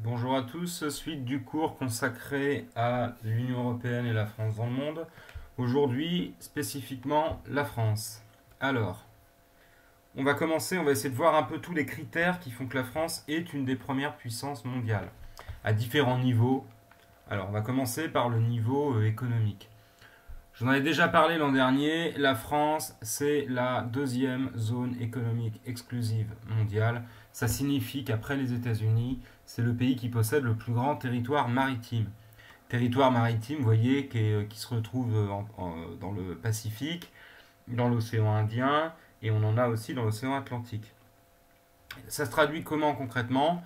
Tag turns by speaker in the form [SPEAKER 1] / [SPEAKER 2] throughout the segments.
[SPEAKER 1] Bonjour à tous, suite du cours consacré à l'Union européenne et la France dans le monde. Aujourd'hui, spécifiquement, la France. Alors, on va commencer, on va essayer de voir un peu tous les critères qui font que la France est une des premières puissances mondiales, à différents niveaux. Alors, on va commencer par le niveau économique. J'en avais déjà parlé l'an dernier, la France, c'est la deuxième zone économique exclusive mondiale. Ça signifie qu'après les États-Unis, c'est le pays qui possède le plus grand territoire maritime. Territoire maritime, vous voyez, qui se retrouve dans le Pacifique, dans l'océan Indien, et on en a aussi dans l'océan Atlantique. Ça se traduit comment concrètement?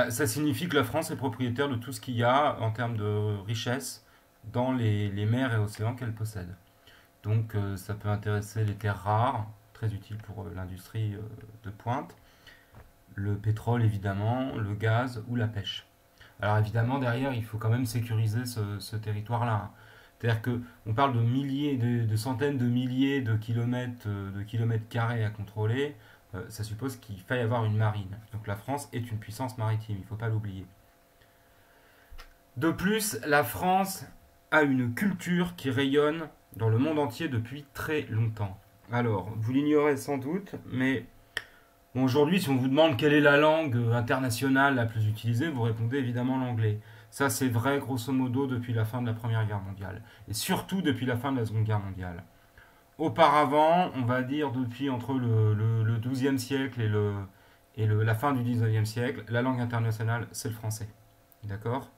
[SPEAKER 1] Ça signifie que la France est propriétaire de tout ce qu'il y a en termes de richesse dans les mers et océans qu'elle possède. Donc ça peut intéresser les terres rares, très utiles pour l'industrie de pointe, le pétrole évidemment, le gaz ou la pêche. Alors évidemment derrière il faut quand même sécuriser ce territoire-là. C'est-à-dire qu'on parle de milliers, de centaines de milliers de kilomètres carrés à contrôler. Ça suppose qu'il faille avoir une marine. Donc la France est une puissance maritime, il ne faut pas l'oublier. De plus, la France a une culture qui rayonne dans le monde entier depuis très longtemps. Alors, vous l'ignorez sans doute, mais bon, aujourd'hui, si on vous demande quelle est la langue internationale la plus utilisée, vous répondez évidemment l'anglais. Ça, c'est vrai, grosso modo, depuis la fin de la Première Guerre mondiale. Et surtout depuis la fin de la Seconde Guerre mondiale. Auparavant, on va dire depuis entre le XIIe siècle et la fin du XIXe siècle, la langue internationale, c'est le français. D'accord?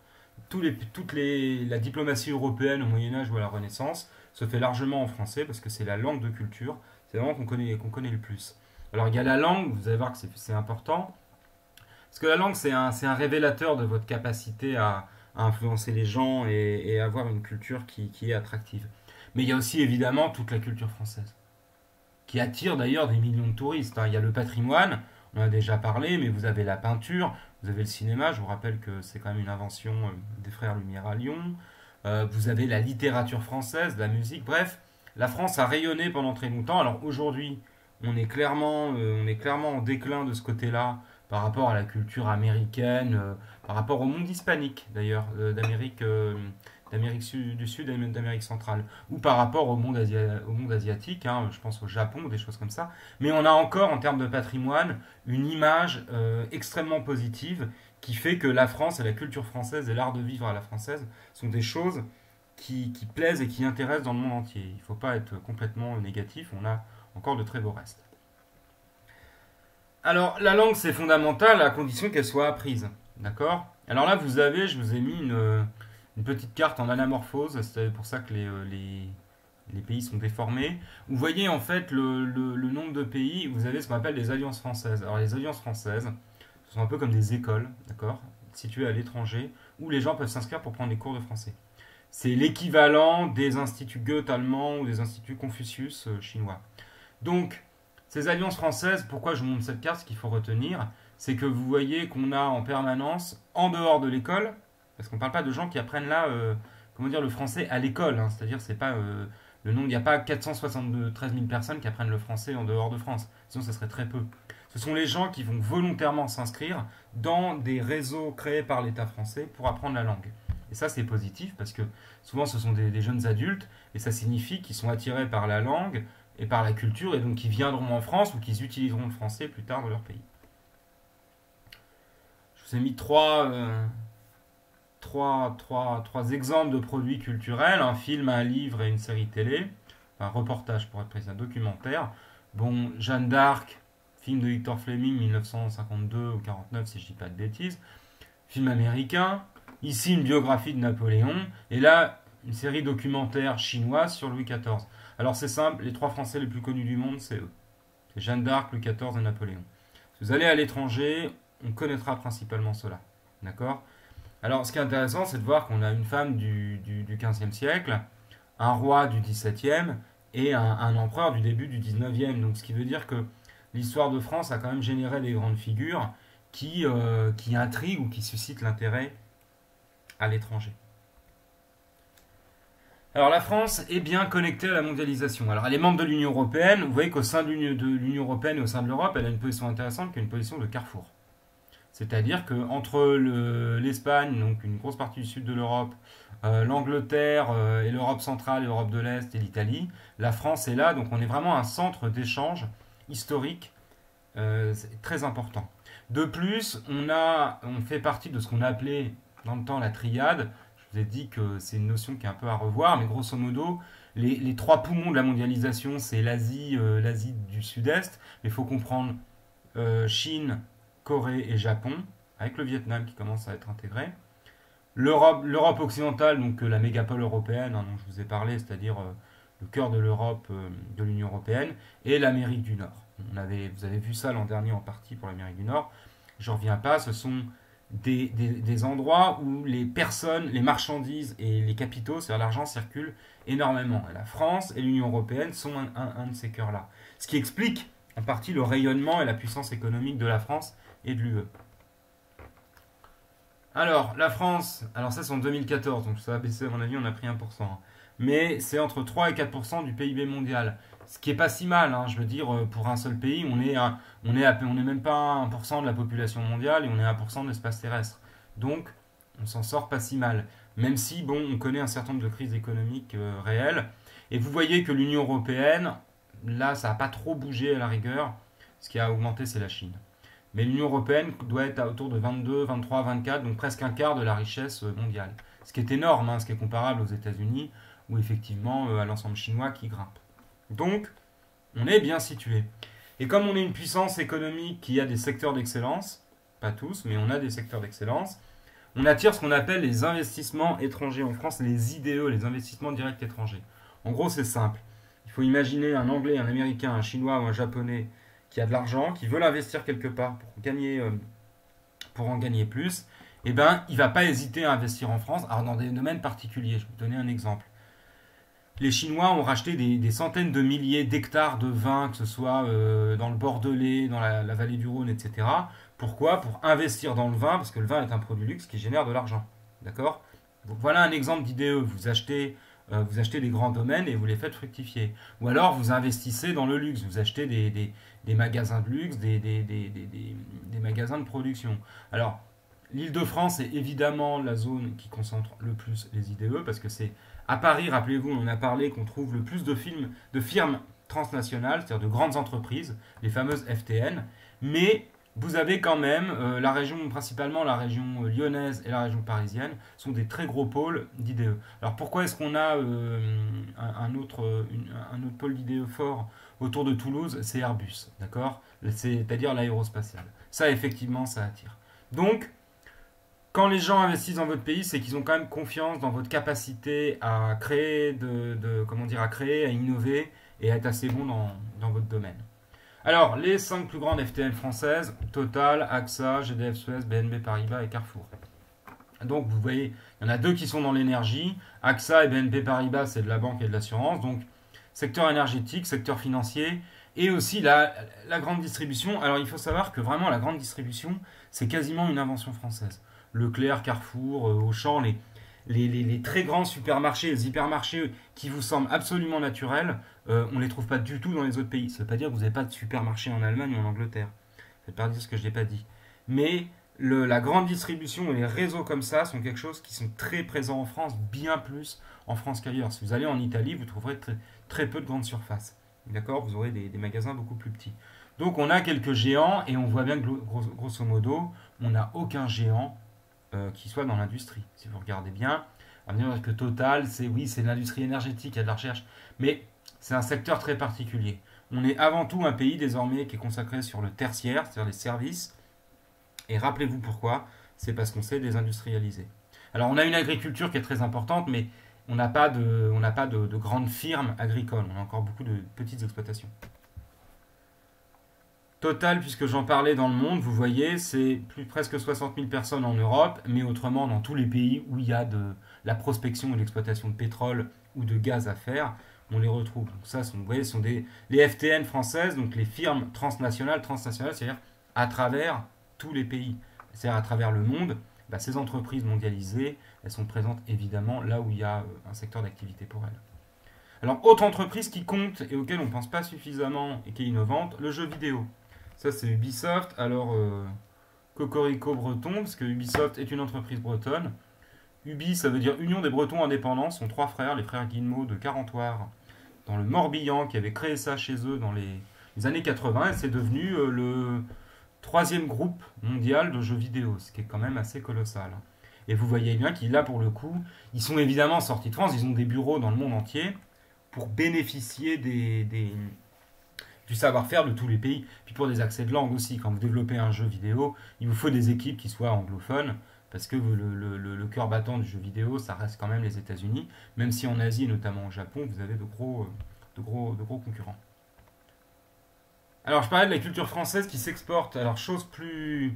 [SPEAKER 1] La diplomatie européenne au Moyen-Âge ou à la Renaissance se fait largement en français parce que c'est la langue de culture, c'est vraiment qu'on connaît le plus. Alors il y a la langue, vous allez voir que c'est important, parce que la langue c'est un révélateur de votre capacité à influencer les gens et avoir une culture qui est attractive. Mais il y a aussi évidemment toute la culture française, qui attire d'ailleurs des millions de touristes. Il y a le patrimoine, on en a déjà parlé, mais vous avez la peinture, vous avez le cinéma, je vous rappelle que c'est quand même une invention des frères Lumière à Lyon. Vous avez la littérature française, la musique, bref, la France a rayonné pendant très longtemps. Alors aujourd'hui, on est clairement en déclin de ce côté-là par rapport à la culture américaine, par rapport au monde hispanique d'ailleurs, d'Amérique du Sud et d'Amérique centrale, ou par rapport au monde asiatique, hein, je pense au Japon, des choses comme ça. Mais on a encore, en termes de patrimoine, une image extrêmement positive qui fait que la France et la culture française et l'art de vivre à la française sont des choses qui plaisent et qui intéressent dans le monde entier. Il ne faut pas être complètement négatif, on a encore de très beaux restes. Alors, la langue, c'est fondamental à condition qu'elle soit apprise. D'accord? Alors là, je vous ai mis une petite carte en anamorphose, c'est pour ça que les pays sont déformés. Vous voyez en fait le nombre de pays, vous avez ce qu'on appelle des alliances françaises. Alors les alliances françaises, ce sont un peu comme des écoles, d'accord, situées à l'étranger, où les gens peuvent s'inscrire pour prendre des cours de français. C'est l'équivalent des instituts Goethe allemands ou des instituts Confucius chinois. Donc, ces alliances françaises, pourquoi je vous montre cette carte, ce qu'il faut retenir, c'est que vous voyez qu'on a en permanence, en dehors de l'école, parce qu'on ne parle pas de gens qui apprennent là, comment dire, le français à l'école, hein, c'est-à-dire c'est pas le nombre, il n'y a pas 473 000 personnes qui apprennent le français en dehors de France, sinon ça serait très peu. Ce sont les gens qui vont volontairement s'inscrire dans des réseaux créés par l'État français pour apprendre la langue. Et ça c'est positif parce que souvent ce sont des jeunes adultes et ça signifie qu'ils sont attirés par la langue et par la culture et donc qui viendront en France ou qu'ils utiliseront le français plus tard dans leur pays. Je vous ai mis trois exemples de produits culturels, un film, un livre et une série télé, un reportage pour être précis, un documentaire. Bon, Jeanne d'Arc, film de Victor Fleming, 1952 ou 49 si je ne dis pas de bêtises, film américain, ici une biographie de Napoléon, et là une série documentaire chinoise sur Louis XIV. Alors c'est simple, les trois Français les plus connus du monde, c'est eux. C'est Jeanne d'Arc, Louis XIV et Napoléon. Si vous allez à l'étranger, on connaîtra principalement cela. D'accord? Alors ce qui est intéressant, c'est de voir qu'on a une femme du XVe siècle, un roi du XVIIe et un empereur du début du XIXe. Donc ce qui veut dire que l'histoire de France a quand même généré des grandes figures qui intriguent ou qui suscitent l'intérêt à l'étranger. Alors la France est bien connectée à la mondialisation. Alors elle est membre de l'Union Européenne. Vous voyez qu'au sein de l'Union Européenne et au sein de l'Europe, elle a une position intéressante qui est une position de carrefour. C'est-à-dire qu'entre l'Espagne, donc une grosse partie du sud de l'Europe, l'Angleterre et l'Europe centrale, l'Europe de l'Est et l'Italie, la France est là, donc on est vraiment un centre d'échange historique très important. De plus, on fait partie de ce qu'on appelait dans le temps la triade. Je vous ai dit que c'est une notion qui est un peu à revoir, mais grosso modo, les trois poumons de la mondialisation, c'est l'Asie du Sud-Est, mais il faut comprendre Chine, Corée et Japon, avec le Vietnam qui commence à être intégré. L'Europe occidentale, donc la mégapole européenne dont je vous ai parlé, c'est-à-dire le cœur de l'Europe, de l'Union européenne, et l'Amérique du Nord. Vous avez vu ça l'an dernier en partie pour l'Amérique du Nord. Je ne reviens pas, ce sont des endroits où les personnes, les marchandises et les capitaux, c'est-à-dire l'argent, circulent énormément. Et la France et l'Union européenne sont un de ces cœurs-là. Ce qui explique en partie le rayonnement et la puissance économique de la France et de l'UE. Alors, la France, alors ça c'est en 2014, donc ça a baissé à mon avis, on a pris 1%. Mais c'est entre 3 et 4% du PIB mondial. Ce qui est pas si mal, hein, je veux dire, pour un seul pays, on est même pas 1% de la population mondiale et on est 1% de l'espace terrestre. Donc, on s'en sort pas si mal. Même si, bon, on connaît un certain nombre de crises économiques réelles. Et vous voyez que l'Union européenne, là, ça n'a pas trop bougé à la rigueur. Ce qui a augmenté, c'est la Chine. Mais l'Union européenne doit être autour de 22, 23, 24, donc presque un quart de la richesse mondiale. Ce qui est énorme, hein, ce qui est comparable aux États-Unis, ou effectivement à l'ensemble chinois qui grimpe. Donc, on est bien situé. Et comme on est une puissance économique qui a des secteurs d'excellence, pas tous, mais on a des secteurs d'excellence, on attire ce qu'on appelle les investissements étrangers en France, les IDE, les investissements directs étrangers. En gros, c'est simple. Il faut imaginer un Anglais, un Américain, un Chinois ou un Japonais qui a de l'argent, qui veut l'investir quelque part pour en gagner plus. Eh ben, il ne va pas hésiter à investir en France, alors dans des domaines particuliers. Je vais vous donner un exemple. Les Chinois ont racheté des centaines de milliers d'hectares de vin, que ce soit dans le Bordelais, dans la vallée du Rhône, etc. Pourquoi? Pour investir dans le vin, parce que le vin est un produit luxe qui génère de l'argent. D'accord? Donc voilà un exemple d'IDE. Vous achetez des grands domaines et vous les faites fructifier. Ou alors vous investissez dans le luxe. Vous achetez des magasins de luxe, des magasins de production. Alors, l'Île-de-France est évidemment la zone qui concentre le plus les IDE, parce que c'est à Paris, rappelez-vous, on en a parlé, qu'on trouve le plus de firmes transnationales, c'est-à-dire de grandes entreprises, les fameuses FTN, mais vous avez quand même la région, principalement la région lyonnaise et la région parisienne, sont des très gros pôles d'IDE. Alors pourquoi est-ce qu'on a un autre pôle d'IDE fort autour de Toulouse? C'est Airbus, d'accord? C'est-à-dire l'aérospatiale. Ça, effectivement, ça attire. Donc, quand les gens investissent dans votre pays, c'est qu'ils ont quand même confiance dans votre capacité à créer, à créer, à innover et à être assez bon dans votre domaine. Alors, les 5 plus grandes FTN françaises, Total, AXA, GDF Suez, BNP Paribas et Carrefour. Donc, vous voyez, il y en a 2 qui sont dans l'énergie. AXA et BNP Paribas, c'est de la banque et de l'assurance. Donc, secteur énergétique, secteur financier et aussi la grande distribution. Alors, il faut savoir que vraiment, la grande distribution, c'est quasiment une invention française. Leclerc, Carrefour, Auchan, les très grands supermarchés, les hypermarchés qui vous semblent absolument naturels, on ne les trouve pas du tout dans les autres pays. Ça ne veut pas dire que vous n'avez pas de supermarché en Allemagne ou en Angleterre. Ça ne veut pas dire ce que je n'ai pas dit. Mais la grande distribution et les réseaux comme ça sont quelque chose qui sont très présents en France, bien plus en France qu'ailleurs. Si vous allez en Italie, vous trouverez très peu de grandes surfaces. D'accord? Vous aurez des magasins beaucoup plus petits. Donc on a quelques géants et on voit bien que grosso modo, on n'a aucun géant qui soit dans l'industrie. Si vous regardez bien, on va dire que Total, c'est l'industrie énergétique, il y a de la recherche, mais c'est un secteur très particulier. On est avant tout un pays désormais qui est consacré sur le tertiaire, c'est-à-dire les services. Et rappelez-vous pourquoi, c'est parce qu'on s'est désindustrialisé. Alors on a une agriculture qui est très importante, mais on n'a pas de grandes firmes agricoles, on a encore beaucoup de petites exploitations. Total, puisque j'en parlais dans le monde, vous voyez, c'est presque 60 000 personnes en Europe, mais autrement dans tous les pays où il y a de la prospection et l'exploitation de pétrole ou de gaz à faire, on les retrouve. Donc ça, vous voyez, ce sont les FTN françaises, donc les firmes transnationales, c'est-à-dire à travers tous les pays, c'est-à-dire à travers le monde. Ces entreprises mondialisées, elles sont présentes évidemment là où il y a un secteur d'activité pour elles. Alors, autre entreprise qui compte et auquel on ne pense pas suffisamment et qui est innovante, le jeu vidéo. Ça, c'est Ubisoft. Alors, Cocorico breton, parce que Ubisoft est une entreprise bretonne. Ubi, ça veut dire Union des Bretons Indépendants, sont trois frères, les frères Guillemot de Carentoire, dans le Morbihan, qui avaient créé ça chez eux dans les années 80, et c'est devenu le troisième groupe mondial de jeux vidéo, ce qui est quand même assez colossal. Et vous voyez bien qu'ils, là, pour le coup, ils sont évidemment sortis de France, ils ont des bureaux dans le monde entier pour bénéficier du savoir-faire de tous les pays. Puis pour des accès de langue aussi, quand vous développez un jeu vidéo, il vous faut des équipes qui soient anglophones, parce que le cœur battant du jeu vidéo, ça reste quand même les États-Unis, même si en Asie, et notamment au Japon, vous avez de gros concurrents. Alors je parlais de la culture française qui s'exporte. Alors chose plus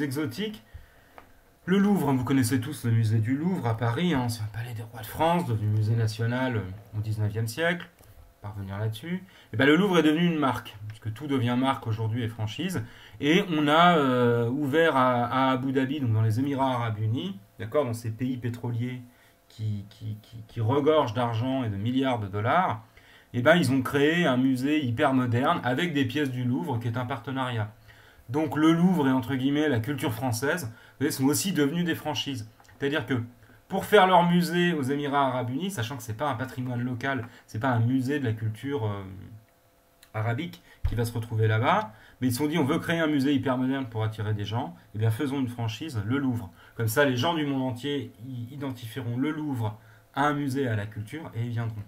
[SPEAKER 1] exotique, le Louvre, vous connaissez tous le musée du Louvre à Paris, hein, c'est un palais des rois de France, devenu musée national au 19e siècle, on va revenir là-dessus. Et ben, le Louvre est devenu une marque, puisque tout devient marque aujourd'hui et franchise. Et on a ouvert à Abu Dhabi, donc dans les Émirats Arabes Unis, d'accord, dans ces pays pétroliers qui regorgent d'argent et de milliards de dollars, et ben, ils ont créé un musée hyper moderne avec des pièces du Louvre qui est un partenariat. Donc le Louvre et entre guillemets la culture française, vous voyez, sont aussi devenus des franchises. C'est-à-dire que pour faire leur musée aux Émirats Arabes Unis, sachant que c'est pas un patrimoine local, c'est pas un musée de la culture arabique qui va se retrouver là-bas, mais ils se sont dit on veut créer un musée hyper moderne pour attirer des gens, et bien faisons une franchise, le Louvre. Comme ça, les gens du monde entier identifieront le Louvre à un musée à la culture et ils viendront.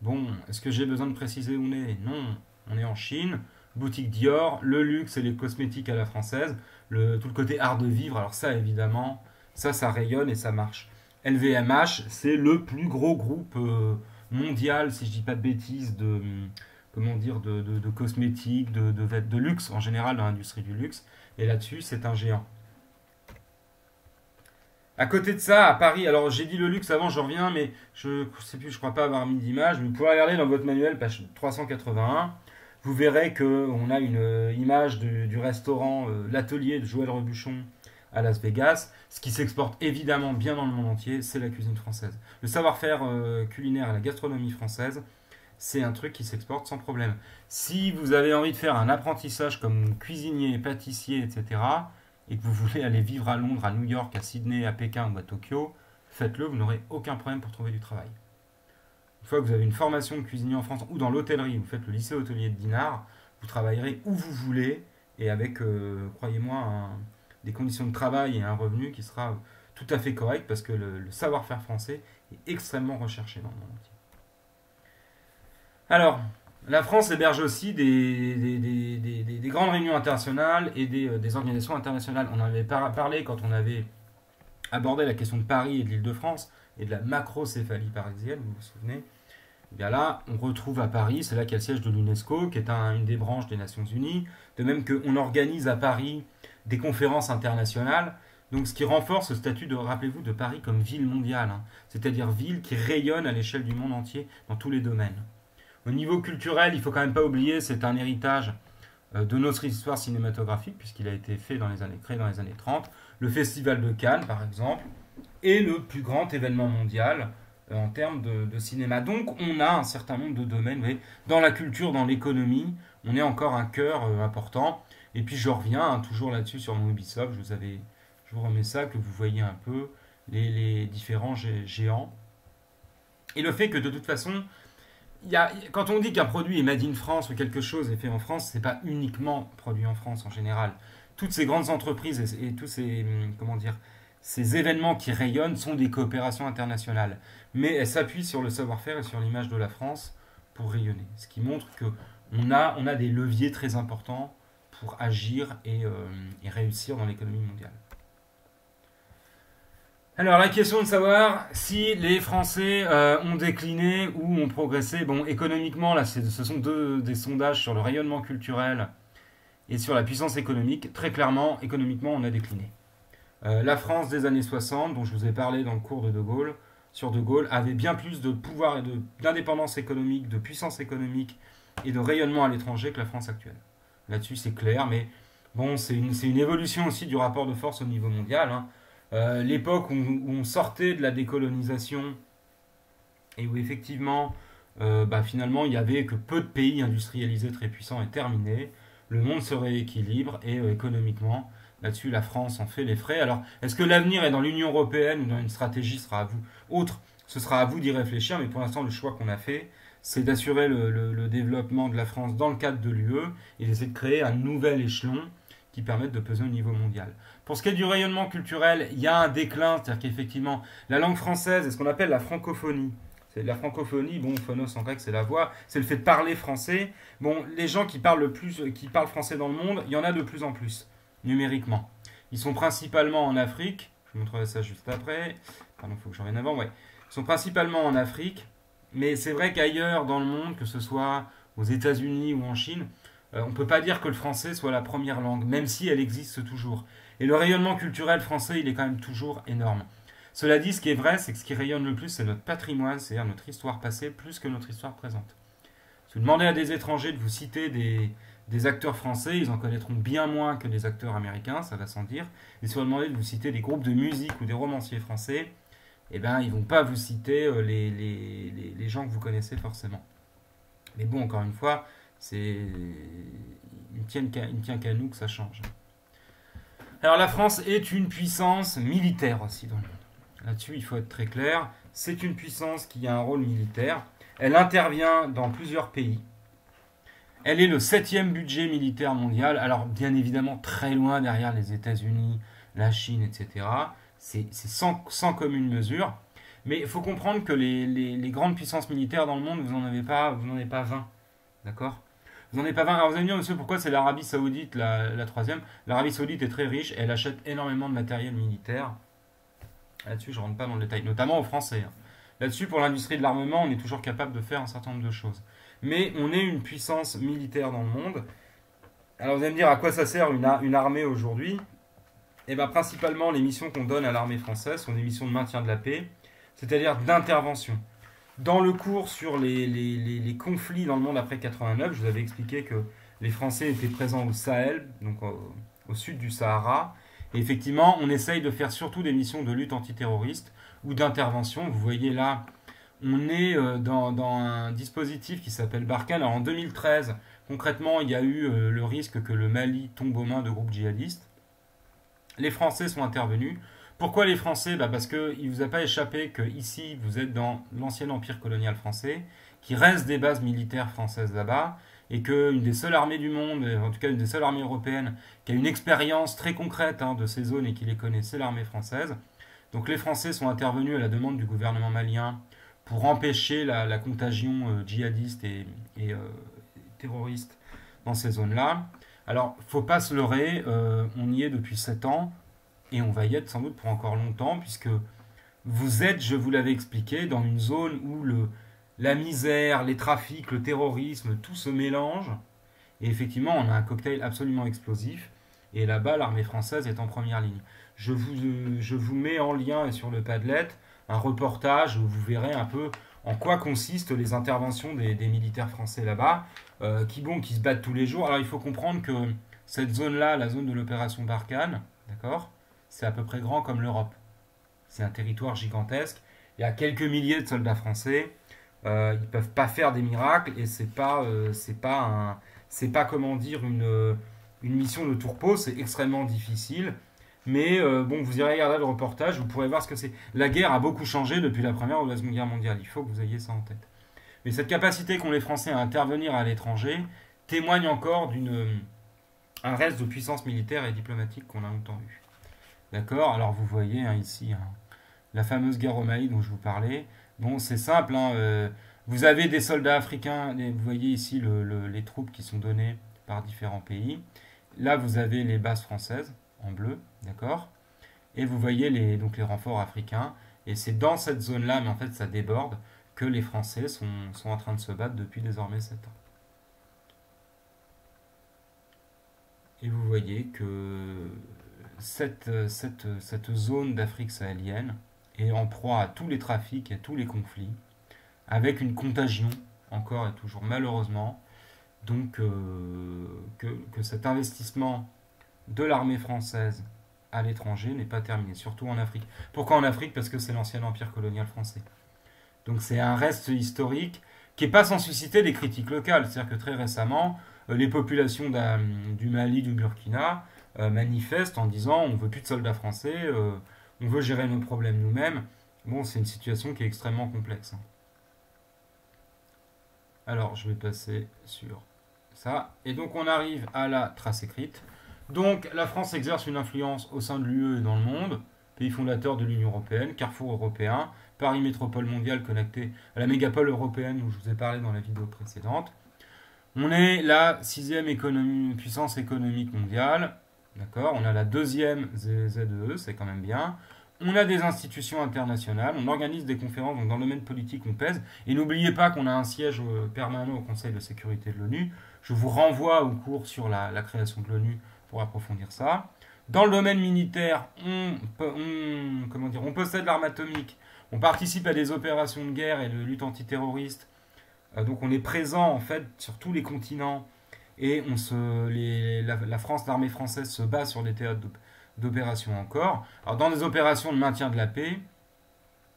[SPEAKER 1] Bon, est-ce que j'ai besoin de préciser où on est? Non, on est en Chine, boutique Dior, le luxe et les cosmétiques à la française, tout le côté art de vivre, alors ça évidemment, ça rayonne et ça marche. LVMH, c'est le plus gros groupe mondial, si je dis pas de bêtises, comment dire, de cosmétiques, de luxe en général, dans l'industrie du luxe, et là-dessus, c'est un géant. À côté de ça, à Paris, alors j'ai dit le luxe avant, je reviens, mais je sais plus, je crois pas avoir mis d'image, mais vous pouvez regarder dans votre manuel, page 381, vous verrez qu'on a une image du restaurant L'Atelier de Joël Rebuchon à Las Vegas. Ce qui s'exporte évidemment bien dans le monde entier, c'est la cuisine française. Le savoir-faire culinaire et la gastronomie française, c'est un truc qui s'exporte sans problème. Si vous avez envie de faire un apprentissage comme cuisinier, pâtissier, etc., et que vous voulez aller vivre à Londres, à New York, à Sydney, à Pékin ou à Tokyo, faites-le, vous n'aurez aucun problème pour trouver du travail. Une fois que vous avez une formation de cuisinier en France ou dans l'hôtellerie, vous faites le lycée hôtelier de Dinard, vous travaillerez où vous voulez et avec, croyez-moi, des conditions de travail et un revenu qui sera tout à fait correct parce que le savoir-faire français est extrêmement recherché dans le monde entier. Alors, la France héberge aussi des grandes réunions internationales et des organisations internationales. On en avait parlé quand on avait abordé la question de Paris et de l'Île-de-France et de la macrocéphalie parisienne, vous vous souvenez. Et bien là, on retrouve à Paris, c'est là qu'il y a le siège de l'UNESCO, qui est une des branches des Nations Unies, de même qu'on organise à Paris des conférences internationales, donc ce qui renforce le statut rappelez-vous, de Paris comme ville mondiale, hein, c'est-à-dire ville qui rayonne à l'échelle du monde entier dans tous les domaines. Au niveau culturel, il ne faut quand même pas oublier, c'est un héritage de notre histoire cinématographique, puisqu'il a été créé dans les années 30. Le Festival de Cannes, par exemple, est le plus grand événement mondial en termes de cinéma. Donc on a un certain nombre de domaines, vous voyez, dans la culture, dans l'économie, on est encore un cœur important. Et puis je reviens toujours là-dessus sur mon Ubisoft, je vous remets ça, que vous voyez un peu les différents géants. Et le fait que de toute façon, quand on dit qu'un produit est made in France ou quelque chose est fait en France, c'est pas uniquement produit en France en général. Toutes ces grandes entreprises et tous ces événements qui rayonnent sont des coopérations internationales. Mais elles s'appuient sur le savoir-faire et sur l'image de la France pour rayonner. Ce qui montre qu'on a des leviers très importants pour agir et réussir dans l'économie mondiale. Alors la question de savoir si les Français ont décliné ou ont progressé. Bon, économiquement, là, ce sont des sondages sur le rayonnement culturel et sur la puissance économique. Très clairement, économiquement, on a décliné. La France des années 60, dont je vous ai parlé dans le cours de De Gaulle, sur De Gaulle, avait bien plus de pouvoir et d'indépendance économique, de puissance économique et de rayonnement à l'étranger que la France actuelle. Là-dessus, c'est clair, mais bon, c'est une évolution aussi du rapport de force au niveau mondial, hein. L'époque où on sortait de la décolonisation et où effectivement finalement il n'y avait que peu de pays industrialisés très puissants est terminée. le monde se rééquilibre et économiquement, là-dessus, la France en fait les frais. Alors, est-ce que l'avenir est dans l'Union européenne ou dans une stratégie sera à vous autre? Ce sera à vous d'y réfléchir, mais pour l'instant, le choix qu'on a fait, c'est d'assurer le développement de la France dans le cadre de l'UE et d'essayer de créer un nouvel échelon qui permette de peser au niveau mondial. Pour ce qui est du rayonnement culturel, il y a un déclin, c'est-à-dire qu'effectivement, la langue française est ce qu'on appelle la francophonie. C'est la francophonie, bon, phonos en grec, c'est la voix, c'est le fait de parler français. Bon, les gens qui parlent qui parlent français dans le monde, il y en a de plus en plus, numériquement. Ils sont principalement en Afrique, je vous montrerai ça juste après. Pardon, il faut que j'en revienne avant, ouais. Ils sont principalement en Afrique, mais c'est vrai qu'ailleurs dans le monde, que ce soit aux États-Unis ou en Chine, on ne peut pas dire que le français soit la première langue, même si elle existe toujours. Et le rayonnement culturel français, il est quand même toujours énorme. Cela dit, ce qui est vrai, c'est que ce qui rayonne le plus, c'est notre patrimoine, c'est-à-dire notre histoire passée, plus que notre histoire présente. Si vous demandez à des étrangers de vous citer des acteurs français, ils en connaîtront bien moins que des acteurs américains, ça va sans dire. Et si vous leur demandez de vous citer des groupes de musique ou des romanciers français, eh ben, ils ne vont pas vous citer les gens que vous connaissez forcément. Mais bon, encore une fois, il ne tient qu'à nous que ça change. Alors la France est une puissance militaire aussi dans le monde. Là-dessus, il faut être très clair. C'est une puissance qui a un rôle militaire. Elle intervient dans plusieurs pays. Elle est le 7e budget militaire mondial. Alors bien évidemment très loin derrière les États-Unis, la Chine, etc. C'est sans commune mesure. Mais il faut comprendre que les grandes puissances militaires dans le monde, vous n'en avez pas 20. D'accord? Vous n'en avez pas 20. Alors vous allez me dire, monsieur, pourquoi c'est l'Arabie Saoudite la troisième? L'Arabie Saoudite est très riche et elle achète énormément de matériel militaire. Là-dessus, je ne rentre pas dans le détail, notamment aux Français. Là-dessus, pour l'industrie de l'armement, on est toujours capable de faire un certain nombre de choses. Mais on est une puissance militaire dans le monde. Alors vous allez me dire, à quoi ça sert une armée aujourd'hui? Eh bien, principalement, les missions qu'on donne à l'armée française sont des missions de maintien de la paix, c'est-à-dire d'intervention. Dans le cours sur les conflits dans le monde après 89, je vous avais expliqué que les Français étaient présents au Sahel, donc au sud du Sahara. Et effectivement, on essaye de faire surtout des missions de lutte antiterroriste ou d'intervention. Vous voyez là, on est dans un dispositif qui s'appelle Barkhane. Alors en 2013, concrètement, il y a eu le risque que le Mali tombe aux mains de groupes djihadistes. Les Français sont intervenus. Pourquoi les Français? Parce qu'il ne vous a pas échappé que ici, vous êtes dans l'ancien empire colonial français, qu'il reste des bases militaires françaises là-bas, et qu'une des seules armées du monde, en tout cas une des seules armées européennes, qui a une expérience très concrète de ces zones et qui les connaît, c'est l'armée française. Donc les Français sont intervenus à la demande du gouvernement malien pour empêcher la contagion djihadiste et terroriste dans ces zones-là. Alors, il ne faut pas se leurrer, on y est depuis 7 ans, et on va y être sans doute pour encore longtemps, puisque vous êtes, je vous l'avais expliqué, dans une zone où la misère, les trafics, le terrorisme, tout se mélange. Et effectivement, on a un cocktail absolument explosif. Et là-bas, l'armée française est en première ligne. Je vous mets en lien sur le Padlet un reportage où vous verrez un peu en quoi consistent les interventions des militaires français là-bas, qui se battent tous les jours. Alors il faut comprendre que cette zone-là, la zone de l'opération Barkhane, d'accord, c'est à peu près grand comme l'Europe. C'est un territoire gigantesque. Il y a quelques milliers de soldats français. Ils ne peuvent pas faire des miracles et c'est pas comment dire une mission de tourpeau. C'est extrêmement difficile. Mais bon, vous irez regarder le reportage, vous pourrez voir ce que c'est. La guerre a beaucoup changé depuis la Première ou la Seconde Guerre mondiale. Il faut que vous ayez ça en tête. Mais cette capacité qu'ont les Français à intervenir à l'étranger témoigne encore un reste de puissance militaire et diplomatique qu'on a longtemps eu. D'accord? Alors vous voyez ici la fameuse guerre au Mali dont je vous parlais. Bon, c'est simple. Vous avez des soldats africains. Vous voyez ici les troupes qui sont données par différents pays. Là, vous avez les bases françaises en bleu, d'accord? Et vous voyez donc les renforts africains. Et c'est dans cette zone-là, mais en fait ça déborde, que les Français sont en train de se battre depuis désormais 7 ans. Et vous voyez que cette zone d'Afrique sahélienne est en proie à tous les trafics et à tous les conflits, avec une contagion, encore et toujours malheureusement, donc que cet investissement de l'armée française à l'étranger n'est pas terminé, surtout en Afrique. Pourquoi en Afrique? Parce que c'est l'ancien empire colonial français. Donc c'est un reste historique qui n'est pas sans susciter des critiques locales. C'est-à-dire que très récemment, Les populations du Mali, du Burkina manifestent en disant on veut plus de soldats français, on veut gérer nos problèmes nous-mêmes. Bon, c'est une situation qui est extrêmement complexe. Alors, je vais passer sur ça. Et donc, on arrive à la trace écrite. Donc, la France exerce une influence au sein de l'UE et dans le monde. Pays fondateur de l'Union européenne, carrefour européen, Paris métropole mondiale connectée à la mégapole européenne dont je vous ai parlé dans la vidéo précédente. On est la 6e puissance économique mondiale. D'accord. On a la 2e ZEE, c'est quand même bien. On a des institutions internationales, on organise des conférences, donc dans le domaine politique on pèse. Et n'oubliez pas qu'on a un siège permanent au Conseil de sécurité de l'ONU. Je vous renvoie au cours sur la création de l'ONU pour approfondir ça. Dans le domaine militaire, on possède l'arme atomique, on participe à des opérations de guerre et de lutte antiterroriste. Donc on est présent en fait sur tous les continents et la France, l'armée française se bat sur des théâtres d'opérations encore. Alors dans des opérations de maintien de la paix,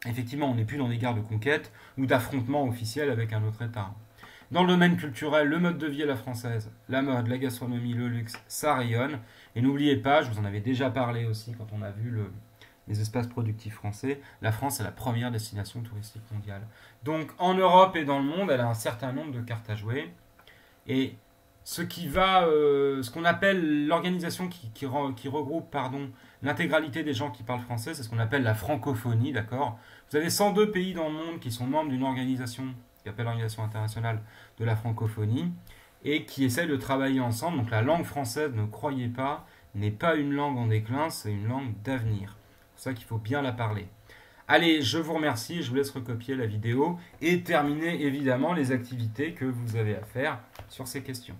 [SPEAKER 1] effectivement on n'est plus dans des guerres de conquête ou d'affrontements officiels avec un autre État. Dans le domaine culturel, le mode de vie à la française, la mode, la gastronomie, le luxe, ça rayonne. Et n'oubliez pas, je vous en avais déjà parlé aussi quand on a vu les espaces productifs français, la France est la première destination touristique mondiale. Donc en Europe et dans le monde, elle a un certain nombre de cartes à jouer. Et ce qu'on appelle l'organisation qui regroupe l'intégralité des gens qui parlent français, c'est ce qu'on appelle la francophonie, d'accord. Vous avez 102 pays dans le monde qui sont membres d'une organisation qui s'appelle l'Organisation internationale de la francophonie et qui essayent de travailler ensemble. Donc la langue française, ne croyez pas, n'est pas une langue en déclin, c'est une langue d'avenir. C'est pour ça qu'il faut bien la parler. Allez, je vous remercie, je vous laisse recopier la vidéo et terminer évidemment les activités que vous avez à faire sur ces questions.